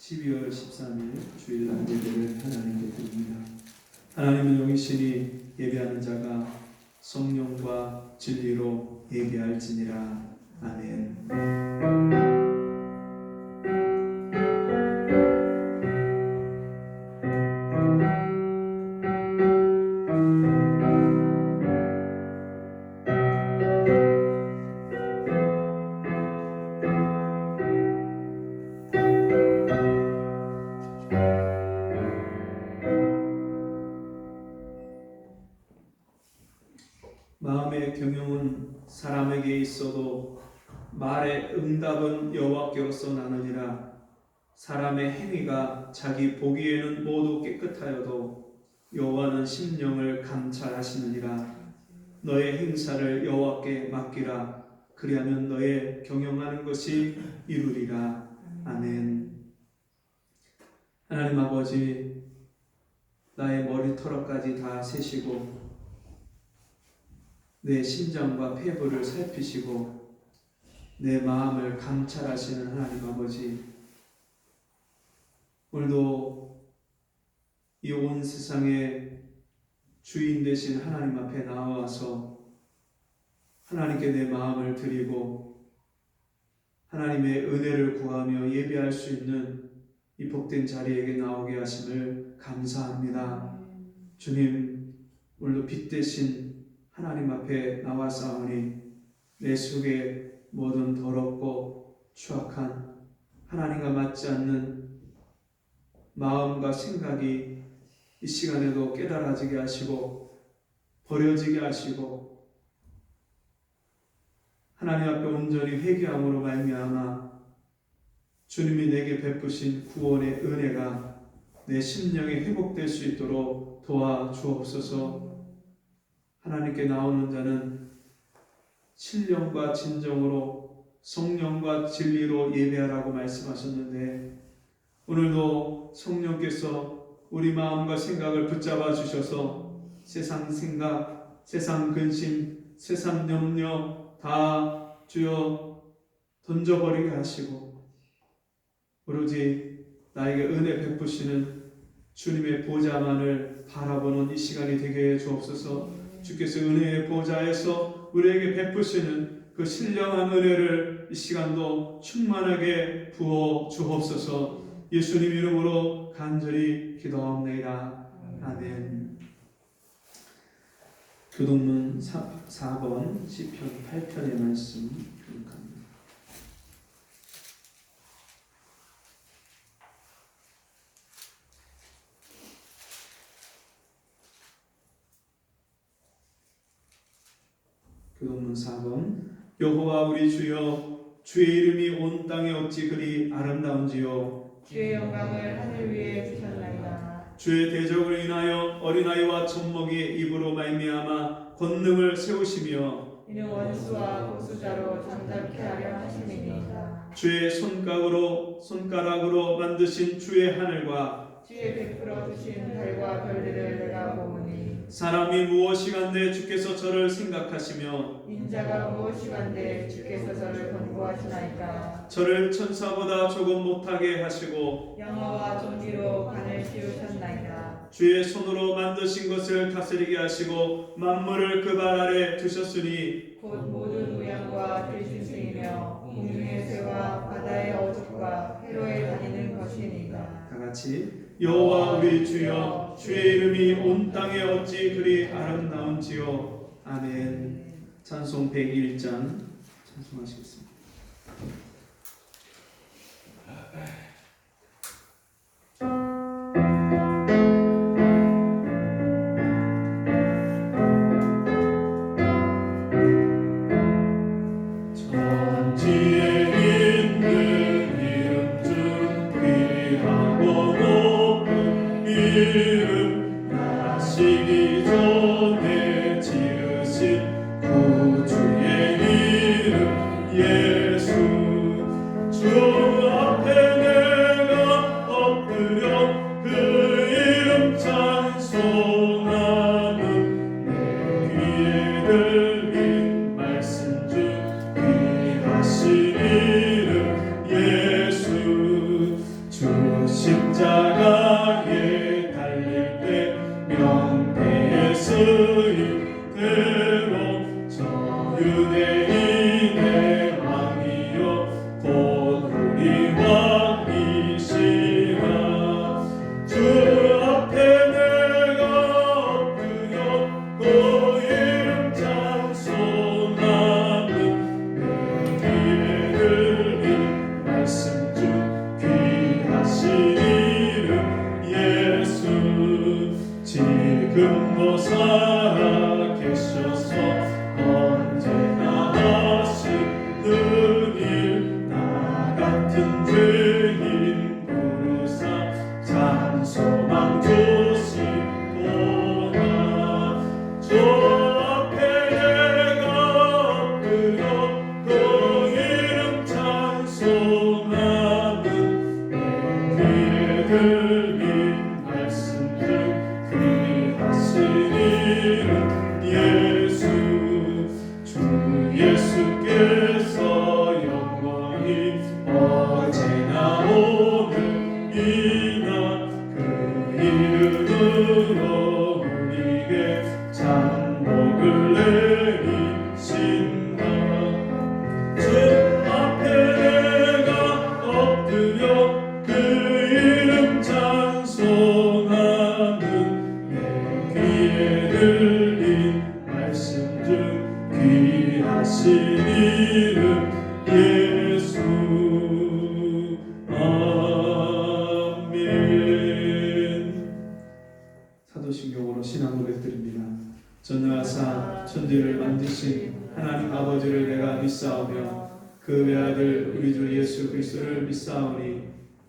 12월 13일 주일날 예배를 하나님께 드립니다. 하나님은 영이시니 예배하는 자가 성령과 진리로 예배할지니라. 아멘. 마음의 경영은 사람에게 있어도 말의 응답은 여호와께로서 나느니라. 사람의 행위가 자기 보기에는 모두 깨끗하여도 여호와는 심령을 감찰하시느니라. 너의 행사를 여호와께 맡기라. 그리하면 너의 경영하는 것이 이루리라. 아멘. 하나님 아버지, 나의 머리털까지 다 세시고 내 심장과 폐부를 살피시고 내 마음을 감찰하시는 하나님 아버지, 오늘도 이 온 세상의 주인 되신 하나님 앞에 나와서 하나님께 내 마음을 드리고 하나님의 은혜를 구하며 예배할 수 있는 이 복된 자리에게 나오게 하심을 감사합니다. 주님, 오늘도 빛 대신 하나님 앞에 나와싸우니 내 속에 모든 더럽고 추악한 하나님과 맞지 않는 마음과 생각이 이 시간에도 깨달아지게 하시고 버려지게 하시고 하나님 앞에 온전히 회개함으로 말미암아 주님이 내게 베푸신 구원의 은혜가 내 심령에 회복될 수 있도록 도와주옵소서. 하나님께 나오는 자는 신령과 진정으로 성령과 진리로 예배하라고 말씀하셨는데, 오늘도 성령께서 우리 마음과 생각을 붙잡아 주셔서 세상 생각, 세상 근심, 세상 염려 다 주여 던져버리게 하시고 오로지 나에게 은혜 베푸시는 주님의 보좌만을 바라보는 이 시간이 되게 해 주옵소서. 주께서 은혜의 보좌에서 우리에게 베푸시는 그 신령한 은혜를 이 시간도 충만하게 부어 주옵소서. 예수님 이름으로 간절히 기도하옵나이다. 아멘. 교동문 4번 시편 8편의 말씀 교독합니다. 교동문 4번. 여호와 우리 주여, 주의 이름이 온 땅에 어찌 그리 아름다운지요. 주의 영광을 하늘 위에 주셨나이다. 주의 대적을 인하여 어린아이와 젖먹이의 입으로 말미암아 권능을 세우시며 이는 원수와 보수자로 잠잠케 하려 하심이니이다. 주의 손가락으로 만드신 주의 하늘과 주의 베풀어 주신 달과 별들을 내가 보으니 사람이 무엇이간데 주께서 저를 생각하시며 인자가 무엇이간데 주께서 저를 권고하시나이까. 저를 천사보다 조금 못하게 하시고 영화와 존귀로 관을 씌우셨나이다. 주의 손으로 만드신 것을 다스리게 하시고 만물을 그 발 아래 두셨으니 곧 모든 우양과 들짐승이며 공중의 새와 바다의 어족과 해로에 다니는 것이니이다. 다같이 여호와 우리 주여, 주의 이름이 온 땅에 어찌 그리 아름다운지요. 아멘. 찬송 101장 찬송하시겠습니다. 이름 나시기 전에 지으신 구주의 이름 예수 귀에 들린 말씀들 귀하시니는 예수 주 예수께서 영원히 어제나 오늘이나 그 이름으로 우리에게 장복을 내리신다. 주 앞에 내가 엎드려 그 이름 찬송하는 내 귀에 들린 말씀 중 귀하신 이름 예수. 아멘. 사도신경으로 신앙 고백드립니다. 전능하사 천지를 만드신 하나님 아버지를 내가 믿사오며 그 외아들 우리 주 예수 그리스도를 믿사오니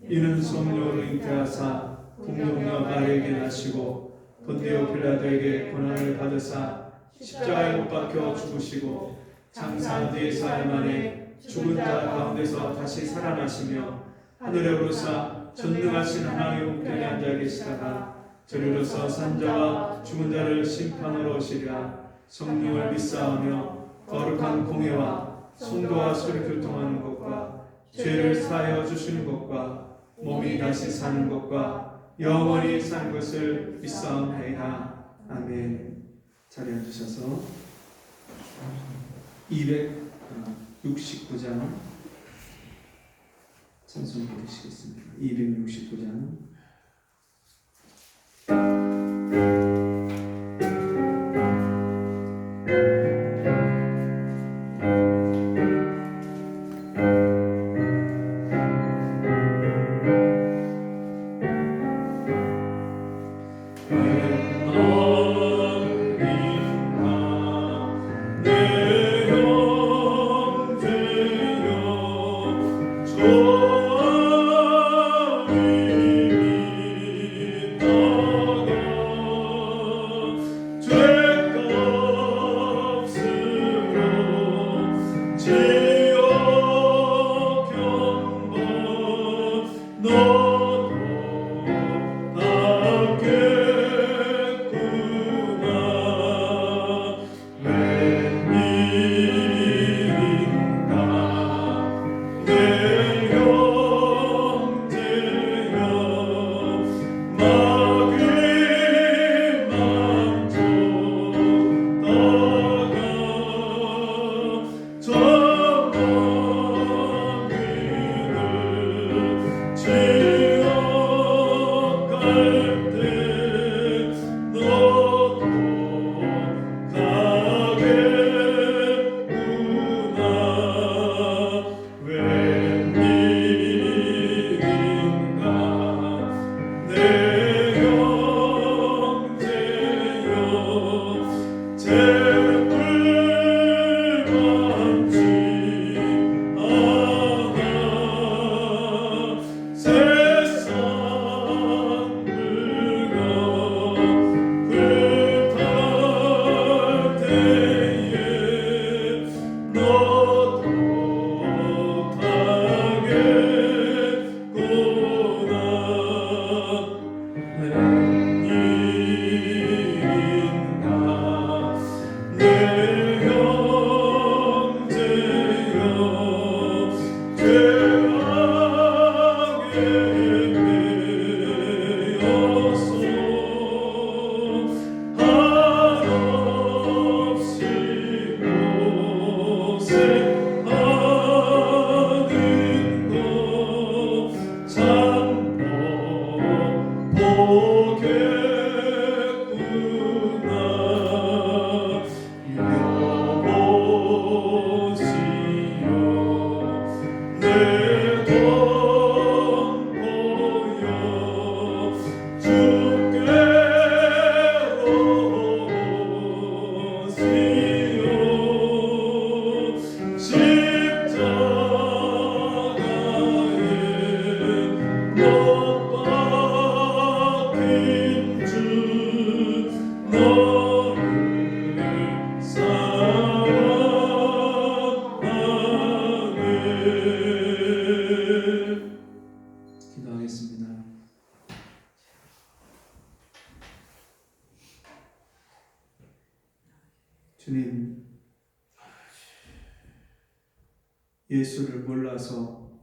이는 성령으로 잉태하사 동정녀 마리아에게 나시고 본디오 빌라도에게 고난을 받으사 십자가에 못 박혀 죽으시고 장사한 뒤 사흘 만에 죽은 자 가운데서 다시 살아나시며 하늘에 오르사 전능하신 하나님의 우편에 앉아 계시다가 저리로서 산자와 죽은 자를 심판하러 오시리라. 성령을 믿사오며 거룩한 공회와 성도와 서로 교통하는 것과 죄를 사하여 주시는 것과 몸이 다시 사는 것과 영원히 사는 것을 믿사옵나이다. 아멘. 자리에 앉으셔서 269장 찬송 부르시겠습니다. 269장 주 기도하겠습니다. 주님, 예수를 몰라서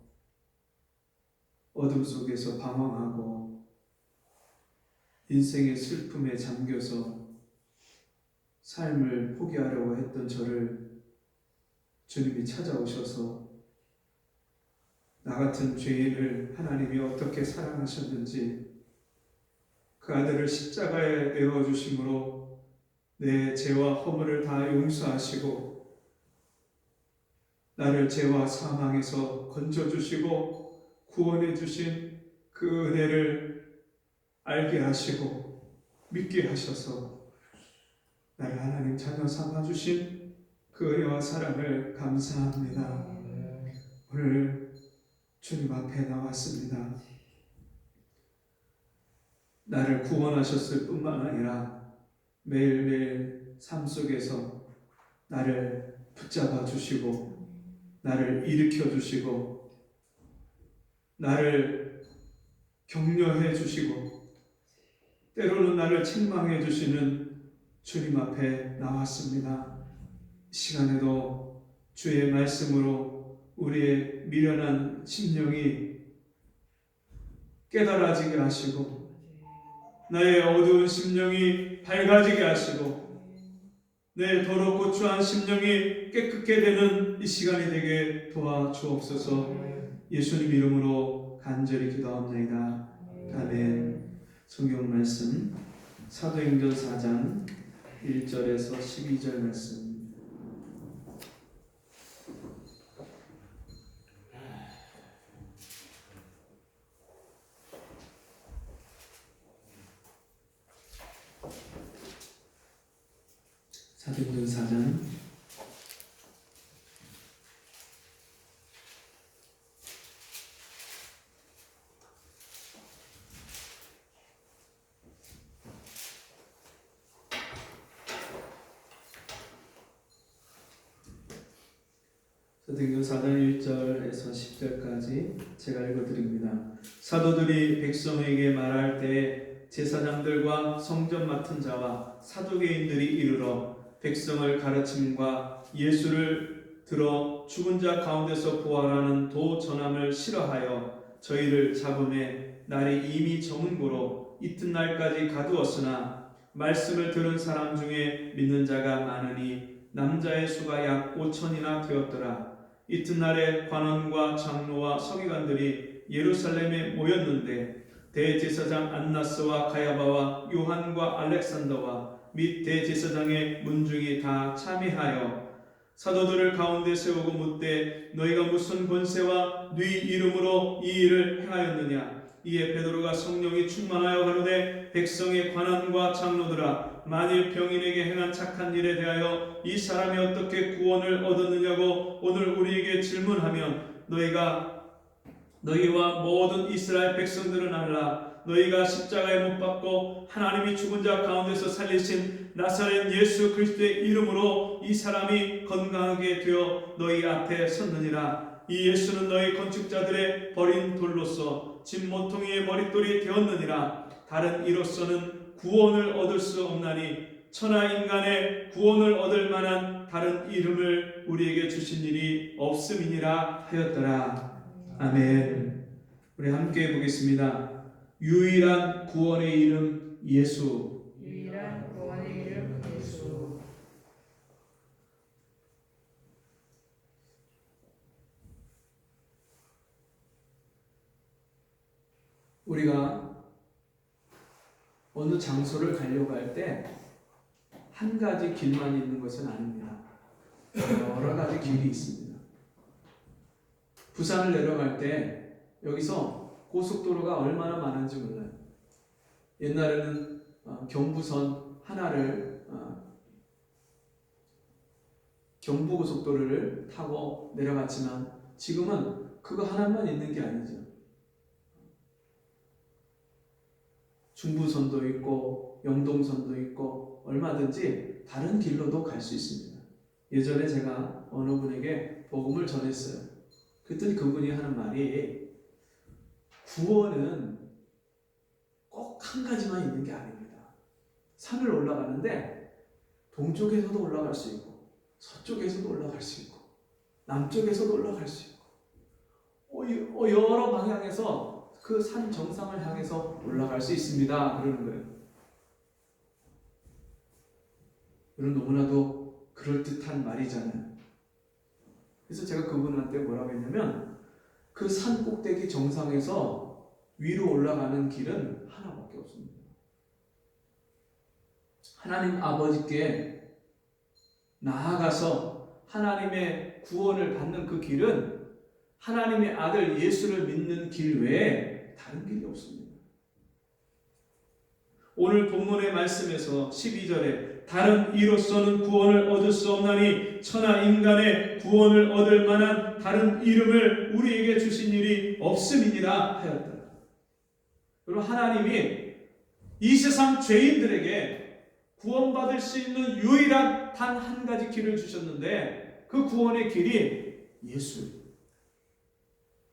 어둠 속에서 방황하고 인생의 슬픔에 잠겨서 삶을 포기하려고 했던 저를 주님이 찾아오셔서 나 같은 죄인을 하나님이 어떻게 사랑하셨는지 그 아들을 십자가에 내어주심으로 내 죄와 허물을 다 용서하시고 나를 죄와 사망에서 건져주시고 구원해 주신 그 은혜를 알게 하시고 믿게 하셔서 나를 하나님 자녀 삼아주신 그 은혜와 사랑을 감사합니다. 오늘 주님 앞에 나왔습니다. 나를 구원하셨을 뿐만 아니라 매일매일 삶 속에서 나를 붙잡아 주시고 나를 일으켜 주시고 나를 격려해 주시고 때로는 나를 책망해 주시는 주님 앞에 나왔습니다. 이 시간에도 주의 말씀으로 우리의 미련한 심령이 깨달아지게 하시고 나의 어두운 심령이 밝아지게 하시고 내 더럽고 추한 심령이 깨끗게 되는 이 시간이 되게 도와주옵소서. 예수님 이름으로 간절히 기도합니다. 아멘. 성경 말씀 사도행전 4장 1절에서 12절 말씀. 사도행전 4장 1절에서 10절까지 제가 읽어드립니다. 사도들이 백성에게 말할 때 제사장들과 성전 맡은 자와 사두개인들이 이르러 백성을 가르침과 예수를 들어 죽은 자 가운데서 부활하는 도 전함을 싫어하여 저희를 잡음에 날이 이미 저문 고로 이튿날까지 가두었으나 말씀을 들은 사람 중에 믿는 자가 많으니 남자의 수가 약 5천이나 되었더라. 이튿날에 관원과 장로와 서기관들이 예루살렘에 모였는데 대제사장 안나스와 가야바와 요한과 알렉산더와 및 대제사장의 문중이 다 참여하여 사도들을 가운데 세우고 묻되 너희가 무슨 권세와 네 이름으로 이 일을 행하였느냐. 이에 베드로가 성령이 충만하여 가로되 백성의 관원과 장로들아 만일 병인에게 행한 착한 일에 대하여 이 사람이 어떻게 구원을 얻었느냐고 오늘 우리에게 질문하면 너희와 모든 이스라엘 백성들은 알라. 너희가 십자가에 못 박고 하나님이 죽은 자 가운데서 살리신 나사렛 예수 그리스도의 이름으로 이 사람이 건강하게 되어 너희 앞에 섰느니라. 이 예수는 너희 건축자들의 버린 돌로서 집 모퉁이의 머릿돌이 되었느니라. 다른 이로서는 구원을 얻을 수 없나니 천하 인간의 구원을 얻을 만한 다른 이름을 우리에게 주신 일이 없음이니라 하였더라. 아멘. 우리 함께 보겠습니다. 유일한 구원의 이름 예수. 유일한 구원의 이름 예수. 우리가 어느 장소를 가려고 할 때 한 가지 길만 있는 것은 아닙니다. 여러 가지 길이 있습니다. 부산을 내려갈 때 여기서 고속도로가 얼마나 많은지 몰라요. 옛날에는 경부선 하나를 경부고속도로를 타고 내려갔지만 지금은 그거 하나만 있는 게 아니죠. 중부선도 있고 영동선도 있고 얼마든지 다른 길로도 갈 수 있습니다. 예전에 제가 어느 분에게 복음을 전했어요. 그랬더니 그분이 하는 말이 구원은 꼭 한 가지만 있는 게 아닙니다. 산을 올라가는데 동쪽에서도 올라갈 수 있고 서쪽에서도 올라갈 수 있고 남쪽에서도 올라갈 수 있고 여러 방향에서 그 산 정상을 향해서 올라갈 수 있습니다. 그러는 거예요. 이런 너무나도 그럴듯한 말이잖아요. 그래서 제가 그분한테 뭐라고 했냐면 그 산 꼭대기 정상에서 위로 올라가는 길은 하나밖에 없습니다. 하나님 아버지께 나아가서 하나님의 구원을 받는 그 길은 하나님의 아들 예수를 믿는 길 외에 다른 길이 없습니다. 오늘 본문의 말씀에서 12절에 다른 이로서는 구원을 얻을 수 없나니 천하 인간의 구원을 얻을 만한 다른 이름을 우리에게 주신 일이 없음이니라 하였다. 여러분, 하나님이 이 세상 죄인들에게 구원받을 수 있는 유일한 단 한 가지 길을 주셨는데 그 구원의 길이 예수입니다.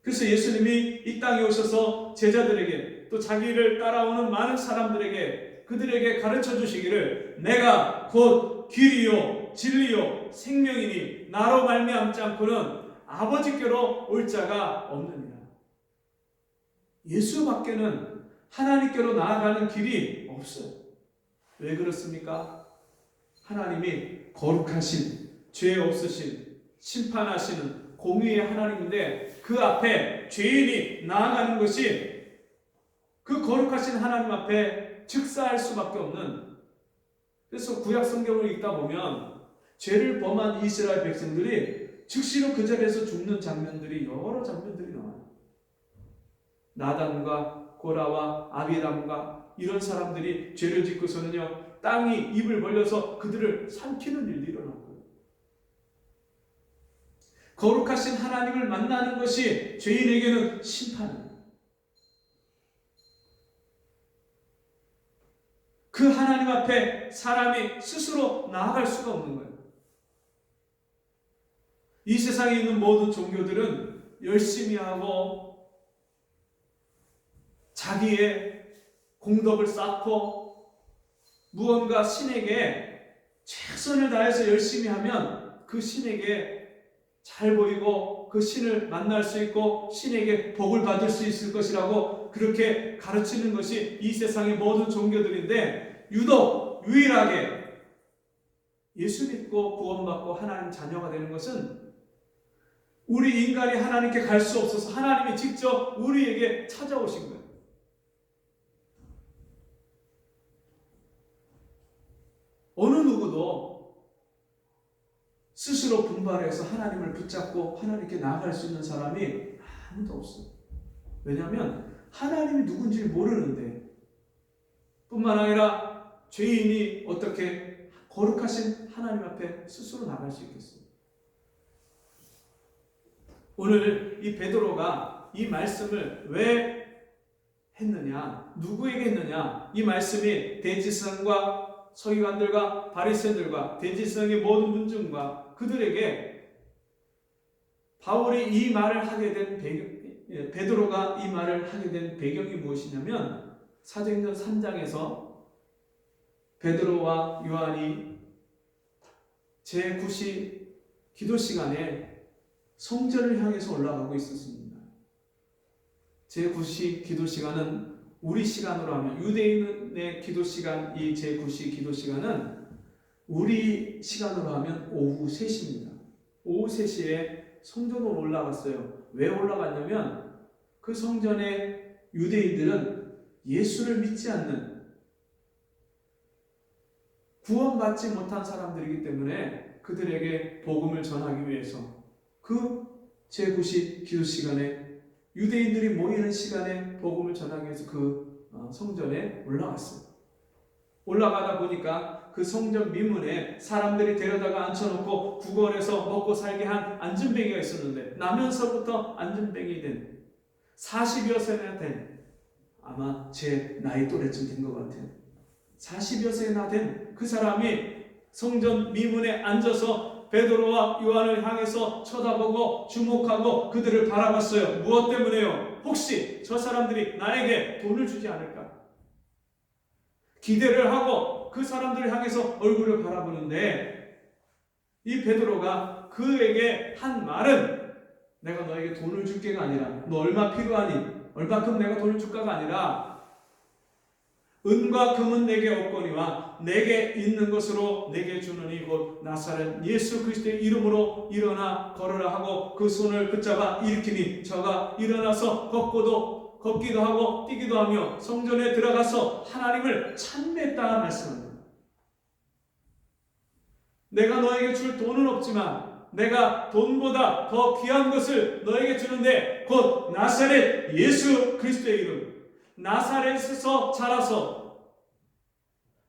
그래서 예수님이 이 땅에 오셔서 제자들에게 또 자기를 따라오는 많은 사람들에게 그들에게 가르쳐 주시기를 내가 곧 길이요 진리요 생명이니 나로 말미암지 않고는 아버지께로 올 자가 없느니라. 예수밖에는 하나님께로 나아가는 길이 없어요. 왜 그렇습니까? 하나님이 거룩하신 죄 없으신 심판하시는 공의의 하나님인데 그 앞에 죄인이 나아가는 것이 그 거룩하신 하나님 앞에 즉사할 수밖에 없는, 그래서 구약 성경을 읽다 보면 죄를 범한 이스라엘 백성들이 즉시로 그 자리에서 죽는 장면들이 여러 장면들이 나와요. 나단과 고라와 아비람과 이런 사람들이 죄를 짓고서는요 땅이 입을 벌려서 그들을 삼키는 일이 일어나고 거룩하신 하나님을 만나는 것이 죄인에게는 심판입니다. 그 하나님 앞에 사람이 스스로 나아갈 수가 없는 거예요. 이 세상에 있는 모든 종교들은 열심히 하고 자기의 공덕을 쌓고 무언가 신에게 최선을 다해서 열심히 하면 그 신에게 잘 보이고 그 신을 만날 수 있고 신에게 복을 받을 수 있을 것이라고 그렇게 가르치는 것이 이 세상의 모든 종교들인데 유독 유일하게 예수 믿고 구원받고 하나님 자녀가 되는 것은 우리 인간이 하나님께 갈 수 없어서 하나님이 직접 우리에게 찾아오신 거예요. 어느 누구도 스스로 분발해서 하나님을 붙잡고 하나님께 나아갈 수 있는 사람이 아무도 없어요. 왜냐하면 하나님이 누군지 모르는데, 뿐만 아니라 죄인이 어떻게 거룩하신 하나님 앞에 스스로 나갈 수 있겠어요? 오늘 이 베드로가 이 말씀을 왜 했느냐, 누구에게 했느냐, 이 말씀이 대지성과 서기관들과 바리새인들과 대지성의 모든 문중과 그들에게 바울이 이 말을 하게 된 배경, 베드로가 이 말을 하게 된 배경이 무엇이냐면 사도행전 3장에서 베드로와 요한이 제9시 기도 시간에 성전을 향해서 올라가고 있었습니다. 제9시 기도 시간은 우리 시간으로 하면 유대인의 기도 시간, 이 제9시 기도 시간은 우리 시간으로 하면 오후 3시입니다. 오후 3시에 성전으로 올라갔어요. 왜 올라갔냐면 그 성전에 유대인들은 예수를 믿지 않는 구원받지 못한 사람들이기 때문에 그들에게 복음을 전하기 위해서 그 제9시 기도 시간에 유대인들이 모이는 시간에 복음을 전하기 위해서 그 성전에 올라갔어요. 올라가다 보니까 그 성전 미문에 사람들이 데려다가 앉혀놓고 구걸해서 먹고 살게 한 안전뱅이가 있었는데 나면서부터 안전뱅이 된 40여 세나 된, 아마 제 나이 또래쯤 된 것 같아요. 40여 세나 된 그 사람이 성전 미문에 앉아서 베드로와 요한을 향해서 쳐다보고 주목하고 그들을 바라봤어요. 무엇 때문에요? 혹시 저 사람들이 나에게 돈을 주지 않을까? 기대를 하고 그 사람들을 향해서 얼굴을 바라보는데 이 베드로가 그에게 한 말은 내가 너에게 돈을 줄게가 아니라 너 얼마 필요하니? 얼마큼 내가 돈을 줄까가 아니라 은과 금은 내게 없거니와 내게 있는 것으로 내게 주느니 곧 나사렛 예수 그리스도의 이름으로 일어나 걸으라 하고 그 손을 붙잡아 일으키니 저가 일어나서 걷기도 하고 뛰기도 하며 성전에 들어가서 하나님을 찬미했다 말씀합니다. 내가 너에게 줄 돈은 없지만 내가 돈보다 더 귀한 것을 너에게 주는데 곧 나사렛 예수 그리스도의 이름. 나사렛에서 자라서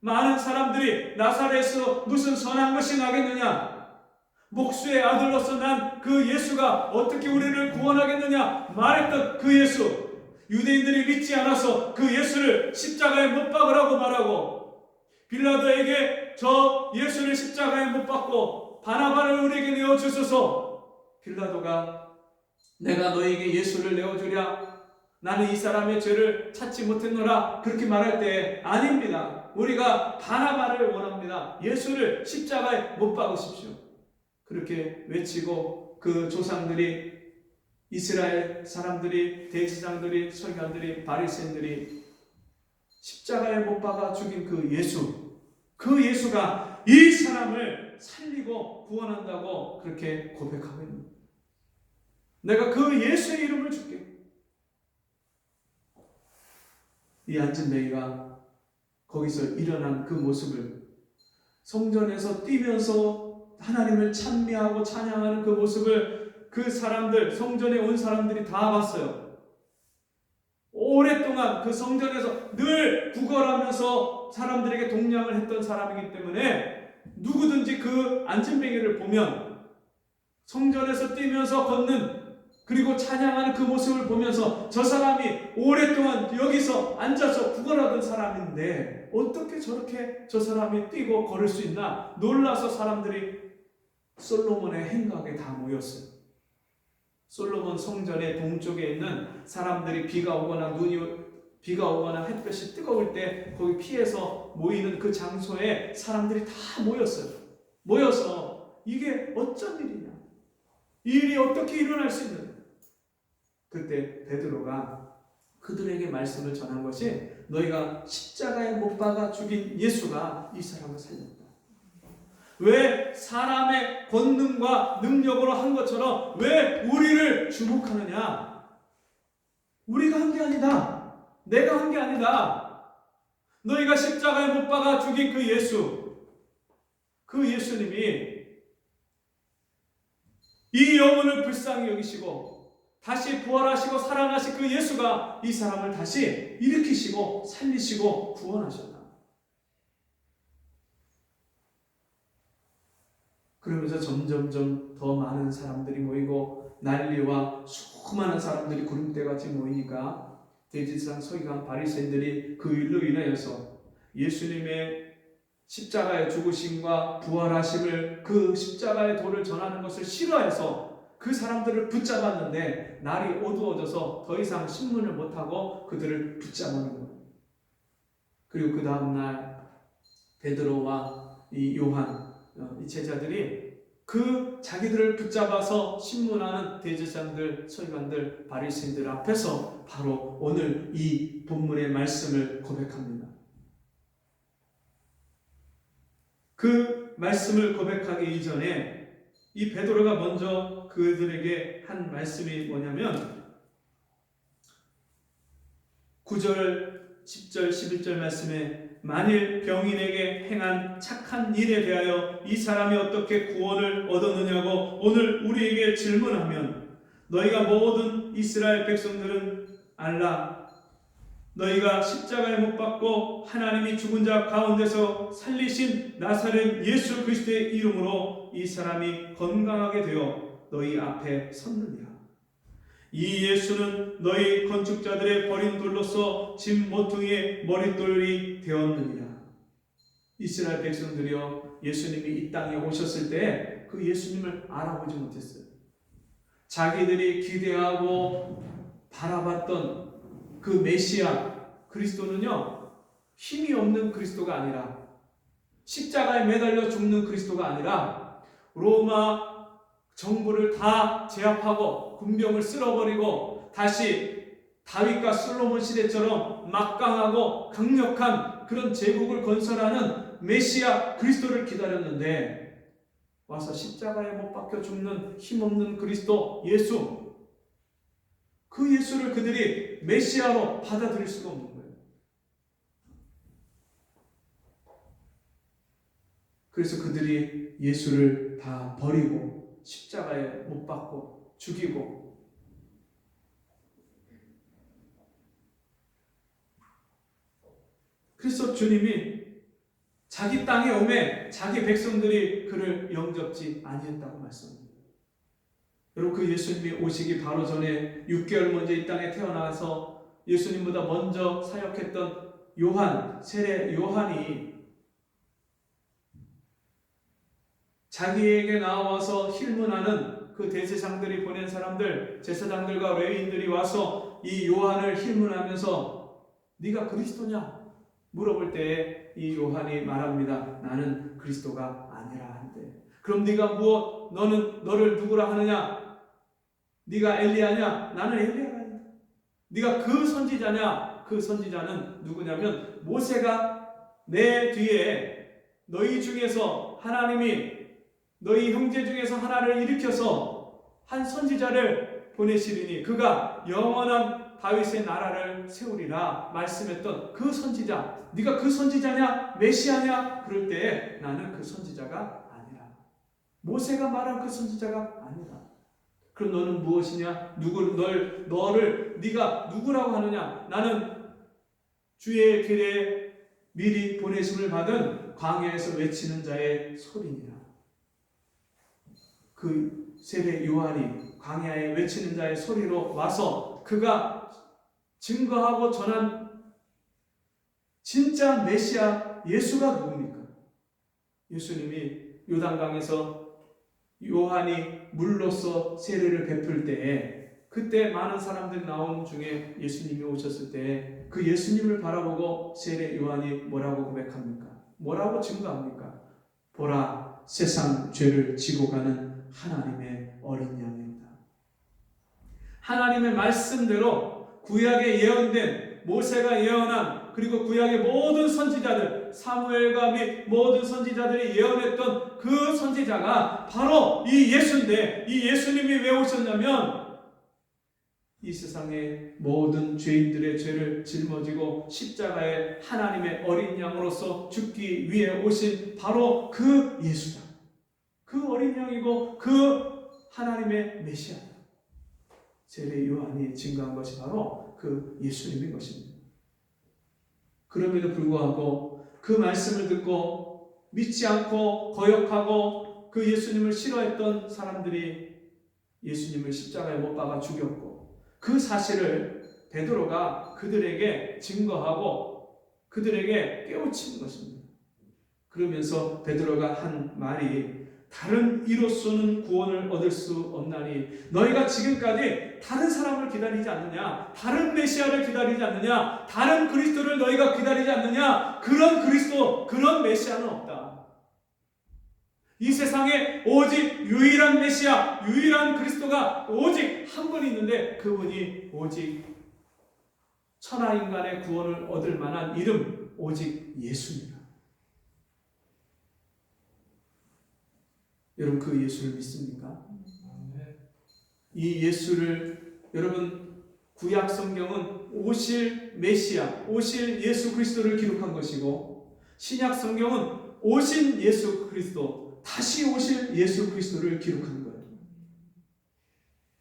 많은 사람들이 나사렛에서 무슨 선한 것이 나겠느냐? 목수의 아들로서 난 그 예수가 어떻게 우리를 구원하겠느냐? 말했던 그 예수. 유대인들이 믿지 않아서 그 예수를 십자가에 못 박으라고 말하고 빌라도에게 저 예수를 십자가에 못 박고 바나바를 우리에게 내어주소서. 빌라도가 내가 너에게 예수를 내어주랴. 나는 이 사람의 죄를 찾지 못했노라. 그렇게 말할 때 아닙니다. 우리가 바나바를 원합니다. 예수를 십자가에 못 박으십시오. 그렇게 외치고 그 조상들이 이스라엘 사람들이 대제사장들이 서기관들이 바리새인들이 십자가에 못 박아 죽인 그 예수가 이 사람을 살리고 구원한다고 그렇게 고백하고 있는 거예요. 내가 그 예수의 이름을 줄게. 이 안진뱅이가 거기서 일어난 그 모습을 성전에서 뛰면서 하나님을 찬미하고 찬양하는 그 모습을 그 사람들, 성전에 온 사람들이 다 봤어요. 오랫동안 그 성전에서 늘 구걸하면서 사람들에게 동냥을 했던 사람이기 때문에 누구든지 그 안진뱅이를 보면 성전에서 뛰면서 걷는 그리고 찬양하는 그 모습을 보면서 저 사람이 오랫동안 여기서 앉아서 구걸하던 사람인데 어떻게 저렇게 저 사람이 뛰고 걸을 수 있나 놀라서 사람들이 솔로몬의 행각에 다 모였어요. 솔로몬 성전의 동쪽에 있는 사람들이 비가 오거나 햇볕이 뜨거울 때 거기 피해서 모이는 그 장소에 사람들이 다 모였어요. 모여서 이게 어쩐 일이냐? 이 일이 어떻게 일어날 수 있느냐? 그때 베드로가 그들에게 말씀을 전한 것이 너희가 십자가에 못 박아 죽인 예수가 이 사람을 살렸다. 왜 사람의 권능과 능력으로 한 것처럼 왜 우리를 주목하느냐? 우리가 한 게 아니다. 내가 한 게 아니다. 너희가 십자가에 못 박아 죽인 그 예수, 그 예수님이 이 영혼을 불쌍히 여기시고 다시 부활하시고 살아나신 그 예수가 이 사람을 다시 일으키시고 살리시고 구원하셨다. 그러면서 점점점 더 많은 사람들이 모이고 난리와 수많은 사람들이 구름대같이 모이니까 대제사장 서기관 바리새인들이 그 일로 인하여서 예수님의 십자가의 죽으심과 부활하심을 그 십자가의 도를 전하는 것을 싫어해서 그 사람들을 붙잡았는데 날이 어두워져서 더 이상 신문을 못하고 그들을 붙잡아놓은 거예요. 그리고 그 다음날 베드로와 이 요한 이 제자들이 그 자기들을 붙잡아서 신문하는 대제사장들, 서기관들, 바리새인들 앞에서 바로 오늘 이 본문의 말씀을 고백합니다. 그 말씀을 고백하기 이전에 이 베드로가 먼저 그들에게 한 말씀이 뭐냐면 9절, 10절, 11절 말씀에 만일 병인에게 행한 착한 일에 대하여 이 사람이 어떻게 구원을 얻었느냐고 오늘 우리에게 질문하면 너희가 모든 이스라엘 백성들은 알라. 너희가 십자가에 못 박고 하나님이 죽은 자 가운데서 살리신 나사렛 예수 그리스도의 이름으로 이 사람이 건강하게 되어 너희 앞에 섰느니라. 이 예수는 너희 건축자들의 버린 돌로서 집 모퉁이의 머릿돌이 되었느니라. 이스라엘 백성들이여 예수님이 이 땅에 오셨을 때 그 예수님을 알아보지 못했어요. 자기들이 기대하고 바라봤던 그 메시아 그리스도는요, 힘이 없는 그리스도가 아니라, 십자가에 매달려 죽는 그리스도가 아니라, 로마 정부를 다 제압하고 군병을 쓸어버리고 다시 다윗과 솔로몬 시대처럼 막강하고 강력한 그런 제국을 건설하는 메시아 그리스도를 기다렸는데, 와서 십자가에 못 박혀 죽는 힘없는 그리스도 예수, 그 예수를 그들이 메시아로 받아들일 수가 없는 거예요. 그래서 그들이 예수를 다 버리고 십자가에 못 박고 죽이고, 그래서 주님이 자기 땅에 오매 자기 백성들이 그를 영접지 아니했다고 말씀합니다. 여러분, 그 예수님이 오시기 바로 전에 6개월 먼저 이 땅에 태어나서 예수님보다 먼저 사역했던 요한, 세례 요한이 자기에게 나와서 힐문하는 그 대제사장들이 보낸 사람들, 제사장들과 레위인들이 와서 이 요한을 힐문하면서 네가 그리스도냐? 물어볼 때에 이 요한이 말합니다. 나는 그리스도가 아니라 한데. 그럼 네가 무엇? 너를 누구라 하느냐? 네가 엘리야냐? 나는 엘리야가 아니다. 네가 그 선지자냐? 그 선지자는 누구냐면 모세가 내 뒤에 너희 중에서 하나님이 너희 형제 중에서 하나를 일으켜서 한 선지자를 보내시리니 그가 영원한 다윗의 나라를 세우리라 말씀했던 그 선지자, 네가 그 선지자냐? 메시아냐? 그럴 때 나는 그 선지자가 아니라, 모세가 말한 그 선지자가 아니라. 그럼 너는 무엇이냐? 너를 네가 누구라고 하느냐? 나는 주의 길에 미리 보내심을 받은 광야에서 외치는 자의 소리니라. 그 세례 요한이 광야에 외치는 자의 소리로 와서 그가 증거하고 전한 진짜 메시아 예수가 누굽니까? 예수님이 요단강에서 요한이 물로써 세례를 베풀 때에, 그때 많은 사람들이 나온 중에 예수님이 오셨을 때 그 예수님을 바라보고 세례 요한이 뭐라고 고백합니까? 뭐라고 증거합니까? 보라, 세상 죄를 지고 가는 하나님의 어린 양이다. 하나님의 말씀대로 구약에 예언된, 모세가 예언한, 그리고 구약의 모든 선지자들, 사무엘과 및 모든 선지자들이 예언했던 그 선지자가 바로 이 예수인데, 이 예수님이 왜 오셨냐면 이 세상의 모든 죄인들의 죄를 짊어지고 십자가에 하나님의 어린 양으로서 죽기 위해 오신 바로 그 예수다. 그 어린 양이고 그 하나님의 메시아다. 세례 요한이 증거한 것이 바로 그 예수님인 것입니다. 그럼에도 불구하고 그 말씀을 듣고 믿지 않고 거역하고 그 예수님을 싫어했던 사람들이 예수님을 십자가에 못 박아 죽였고, 그 사실을 베드로가 그들에게 증거하고 그들에게 깨우치는 것입니다. 그러면서 베드로가 한 말이, 다른 이로서는 구원을 얻을 수 없나니 너희가 지금까지 다른 사람을 기다리지 않느냐? 다른 메시아를 기다리지 않느냐? 다른 그리스도를 너희가 기다리지 않느냐? 그런 그리스도, 그런 메시아는 없다. 이 세상에 오직 유일한 메시아, 유일한 그리스도가 오직 한 분이 있는데 그분이 오직 천하인간의 구원을 얻을 만한 이름, 오직 예수입니다. 여러분, 그 예수를 믿습니까? 이 예수를, 여러분, 구약 성경은 오실 메시아, 오실 예수 그리스도를 기록한 것이고, 신약 성경은 오신 예수 그리스도, 다시 오실 예수 그리스도를 기록한 거예요.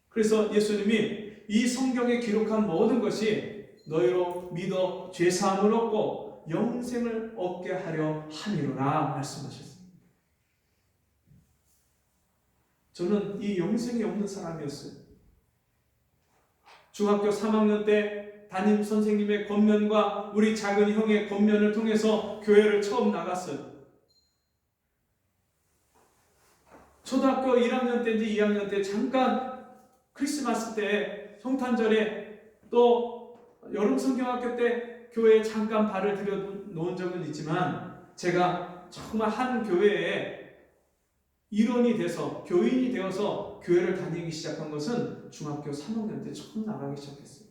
그래서 예수님이 이 성경에 기록한 모든 것이 너희로 믿어 죄사함을 얻고 영생을 얻게 하려 함이로라 말씀하셨습니다. 저는 이 영생이 없는 사람이었어요. 중학교 3학년 때 담임 선생님의 권면과 우리 작은 형의 권면을 통해서 교회를 처음 나갔어요. 초등학교 1학년 때인지 2학년 때 잠깐 크리스마스 때 성탄절에 또 여름 성경학교 때 교회에 잠깐 발을 들여 놓은 적은 있지만 제가 정말 한 교회에 일원이 돼서 교인이 되어서 교회를 다니기 시작한 것은 중학교 3학년 때 처음 나가기 시작했어요.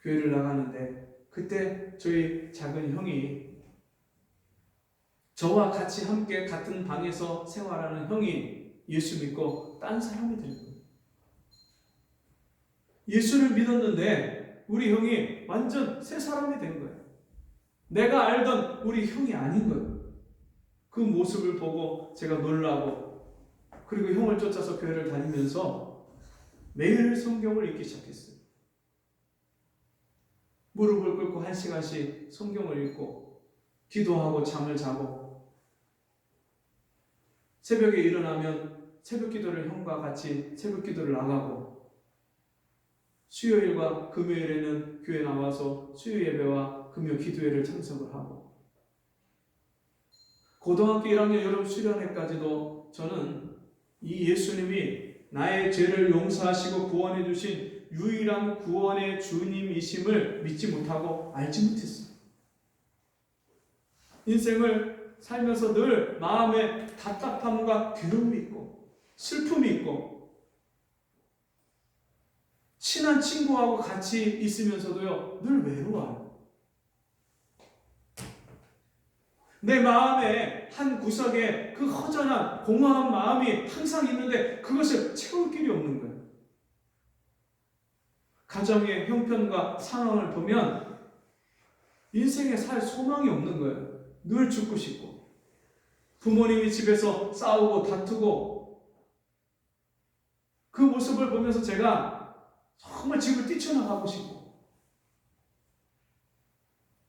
교회를 나가는데 그때 저희 작은 형이 저와 같이 함께 같은 방에서 생활하는 형이 예수 믿고 딴 사람이 된 거예요. 예수를 믿었는데 우리 형이 완전 새 사람이 된 거예요. 내가 알던 우리 형이 아닌 거예요. 그 모습을 보고 제가 놀라고 그리고 형을 쫓아서 교회를 다니면서 매일 성경을 읽기 시작했어요. 무릎을 꿇고 1시간씩 성경을 읽고 기도하고 잠을 자고 새벽에 일어나면 새벽 기도를 형과 같이 새벽 기도를 나가고 수요일과 금요일에는 교회 나와서 수요 예배와 금요 기도회를 참석을 하고 고등학교 1학년 여름 수련회까지도 저는 이 예수님이 나의 죄를 용서하시고 구원해 주신 유일한 구원의 주님이심을 믿지 못하고 알지 못했어요. 인생을 살면서 늘 마음에 답답함과 괴로움이 있고 슬픔이 있고 친한 친구하고 같이 있으면서도요 늘 외로워요. 내 마음의 한 구석에 그 허전한 공허한 마음이 항상 있는데 그것을 채울 길이 없는 거예요. 가정의 형편과 상황을 보면 인생에 살 소망이 없는 거예요. 늘 죽고 싶고 부모님이 집에서 싸우고 다투고 그 모습을 보면서 제가 정말 집을 뛰쳐나가고 싶고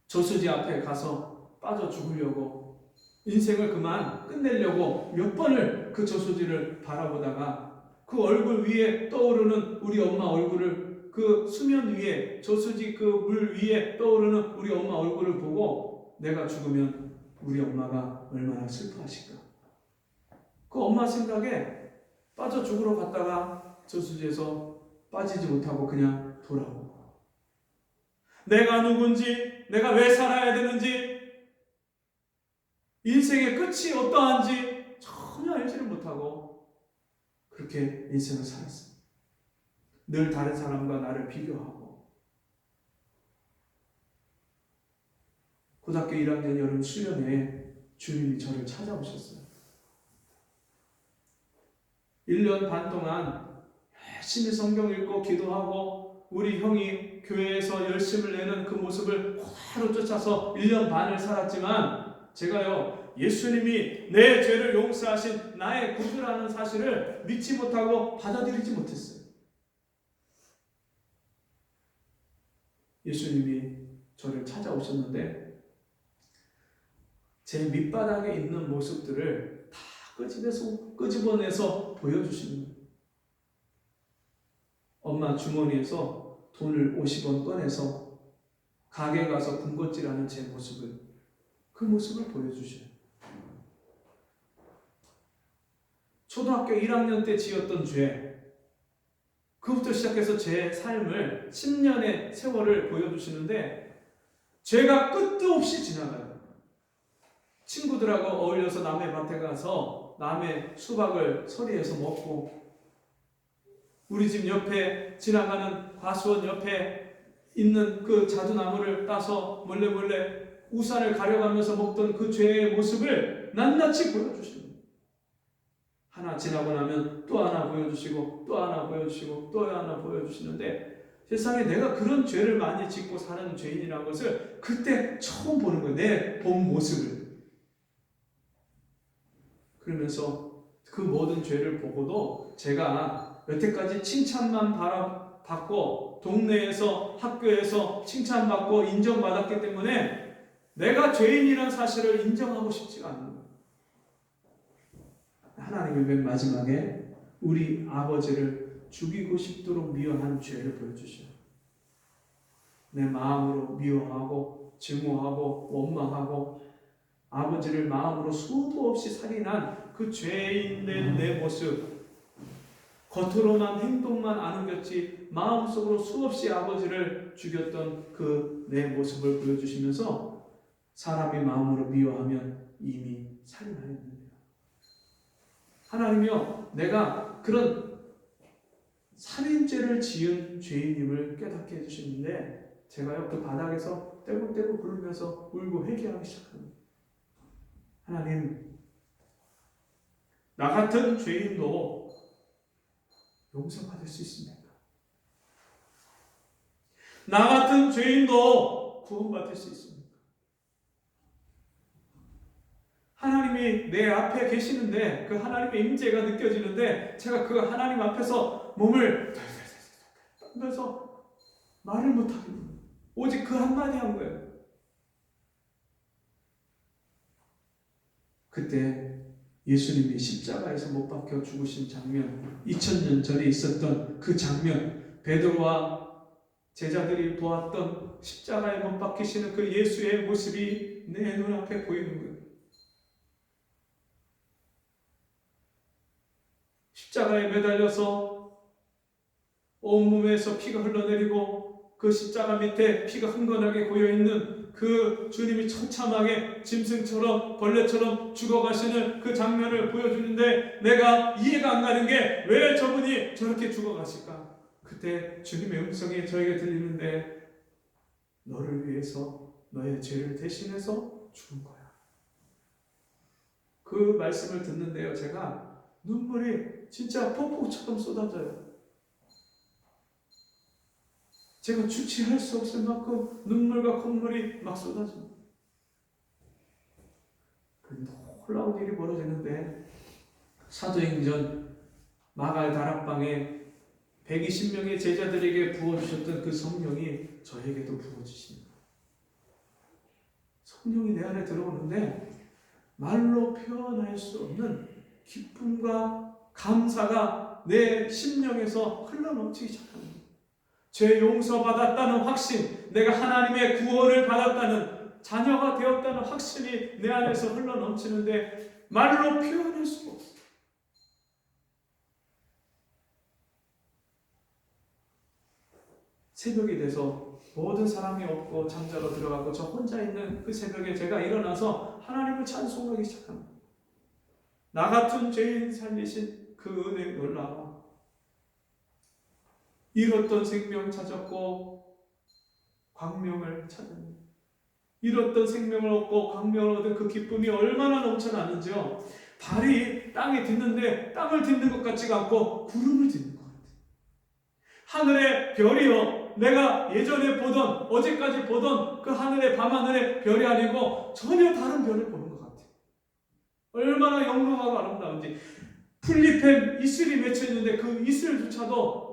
저수지 앞에 가서 빠져 죽으려고 인생을 그만 끝내려고 몇 번을 그 저수지를 바라보다가 그 얼굴 위에 떠오르는 우리 엄마 얼굴을 그 수면 위에 저수지 그 물 위에 떠오르는 우리 엄마 얼굴을 보고 내가 죽으면 우리 엄마가 얼마나 슬퍼하실까. 그 엄마 생각에 빠져 죽으러 갔다가 저수지에서 빠지지 못하고 그냥 돌아오고 내가 누군지 내가 왜 살아야 되는지 인생의 끝이 어떠한지 전혀 알지를 못하고 그렇게 인생을 살았어요. 늘 다른 사람과 나를 비교하고 고등학교 1학년 여름 수련회에 주님이 저를 찾아오셨어요. 1년 반 동안 열심히 성경 읽고 기도하고 우리 형이 교회에서 열심을 내는 그 모습을 그대로 쫓아서 1년 반을 살았지만 제가요 예수님이 내 죄를 용서하신 나의 구주라는 사실을 믿지 못하고 받아들이지 못했어요. 예수님이 저를 찾아오셨는데 제 밑바닥에 있는 모습들을 다 끄집어내서 보여주시는 거예요. 엄마 주머니에서 돈을 50원 꺼내서 가게 가서 군것질하는 제 모습을 그 모습을 보여주셔요. 초등학교 1학년 때 지었던 죄 그부터 시작해서 제 삶을 10년의 세월을 보여주시는데 죄가 끝도 없이 지나가요. 친구들하고 어울려서 남의 밭에 가서 남의 수박을 서리해서 먹고 우리 집 옆에 지나가는 과수원 옆에 있는 그 자두나무를 따서 몰래 우산을 가려가면서 먹던 그 죄의 모습을 낱낱이 보여주시는 거예요. 하나 지나고 나면 또 하나 보여주시고 또 하나 보여주시고 또 하나 보여주시는데 세상에 내가 그런 죄를 많이 짓고 사는 죄인이라는 것을 그때 처음 보는 거예요. 내 본 모습을. 그러면서 그 모든 죄를 보고도 제가 여태까지 칭찬만 받고 동네에서 학교에서 칭찬받고 인정받았기 때문에 내가 죄인이라는 사실을 인정하고 싶지가 않는 거예요. 하나님이 맨 마지막에 우리 아버지를 죽이고 싶도록 미워한 죄를 보여주셔요. 내 마음으로 미워하고 증오하고 원망하고 아버지를 마음으로 수도 없이 살인한 그 죄인된 내 모습, 겉으로만 행동만 아는겼지 마음속으로 수없이 아버지를 죽였던 그 내 모습을 보여주시면서 사람이 마음으로 미워하면 이미 살인하였느니라. 하나님이여, 내가 그런 살인죄를 지은 죄인임을 깨닫게 해주시는데 제가요 그 바닥에서 떼굴떼굴 굴면서 울고 회개하기 시작합니다. 하나님, 나 같은 죄인도 용서받을 수 있습니까? 나 같은 죄인도 구원받을 수 있습니까? 하나님이 내 앞에 계시는데 그 하나님의 임재가 느껴지는데 제가 그 하나님 앞에서 몸을 떨면서 말을 못하겠어요. 오직 그 한마디 한 거예요. 그때 예수님이 십자가에서 못 박혀 죽으신 장면, 2000년 전에 있었던 그 장면, 베드로와 제자들이 보았던 십자가에 못 박히시는 그 예수의 모습이 내 눈앞에 보이는 거예요. 십자가에 매달려서 온몸에서 피가 흘러내리고 그 십자가 밑에 피가 흥건하게 고여있는 그 주님이 처참하게 짐승처럼 벌레처럼 죽어가시는 그 장면을 보여주는데 내가 이해가 안 가는 게 왜 저분이 저렇게 죽어가실까? 그때 주님의 음성이 저에게 들리는데 너를 위해서 너의 죄를 대신해서 죽은 거야. 그 말씀을 듣는데요, 제가 눈물이 진짜 폭포처럼 쏟아져요. 제가 주체할 수 없을 만큼 눈물과 콧물이 막 쏟아집니다. 놀라운 일이 벌어지는데 사도행전 마갈 다락방에 120명의 제자들에게 부어주셨던 그 성령이 저에게도 부어주십니다. 성령이 내 안에 들어오는데 말로 표현할 수 없는 기쁨과 감사가 내 심령에서 흘러넘치기 시작합니다. 죄 용서받았다는 확신, 내가 하나님의 구원을 받았다는, 자녀가 되었다는 확신이 내 안에서 흘러넘치는데 말로 표현할 수가 없어요. 새벽이 돼서 모든 사람이 없고 잠자러 들어가고 저 혼자 있는 그 새벽에 제가 일어나서 하나님을 찬송하기 시작합니다. 나 같은 죄인 살리신 그 은혜 놀라워. 잃었던 생명 찾았고 광명을 찾았네. 잃었던 생명을 얻고 광명을 얻은 그 기쁨이 얼마나 넘쳐나는지요. 발이 땅에 딛는데 땅을 딛는 것 같지가 않고 구름을 딛는 것 같아요. 하늘의 별이요, 내가 예전에 보던, 어제까지 보던 그 하늘의 밤하늘의 별이 아니고 전혀 다른 별을 보는 것 같아요. 얼마나 영롱하고 아름다운지. 풀잎에 이슬이 맺혀있는데 그 이슬조차도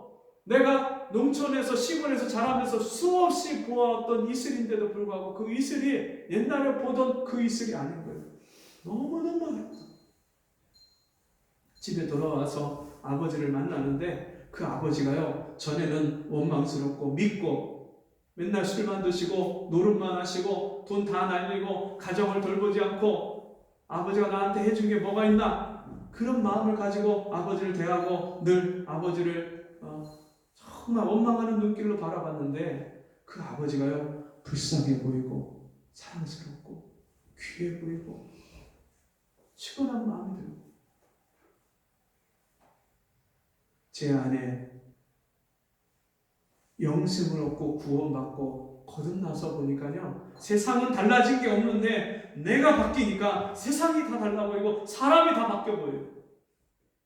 내가 농촌에서 시골에서 자라면서 수없이 보았던 이슬인데도 불구하고 그 이슬이 옛날에 보던 그 이슬이 아닌 거예요. 너무너무 아름다워. 집에 돌아와서 아버지를 만나는데 그 아버지가요, 전에는 원망스럽고 믿고 맨날 술만 드시고 노름만 하시고 돈 다 날리고 가정을 돌보지 않고 아버지가 나한테 해준 게 뭐가 있나, 그런 마음을 가지고 아버지를 대하고 늘 아버지를 정말 원망하는 눈길로 바라봤는데 그 아버지가요, 불쌍해 보이고 사랑스럽고 귀해 보이고 치근한 마음이 들고 제 안에 영생을 얻고 구원받고 거듭나서 보니까요, 세상은 달라진 게 없는데 내가 바뀌니까 세상이 다 달라 보이고 사람이 다 바뀌어 보여요.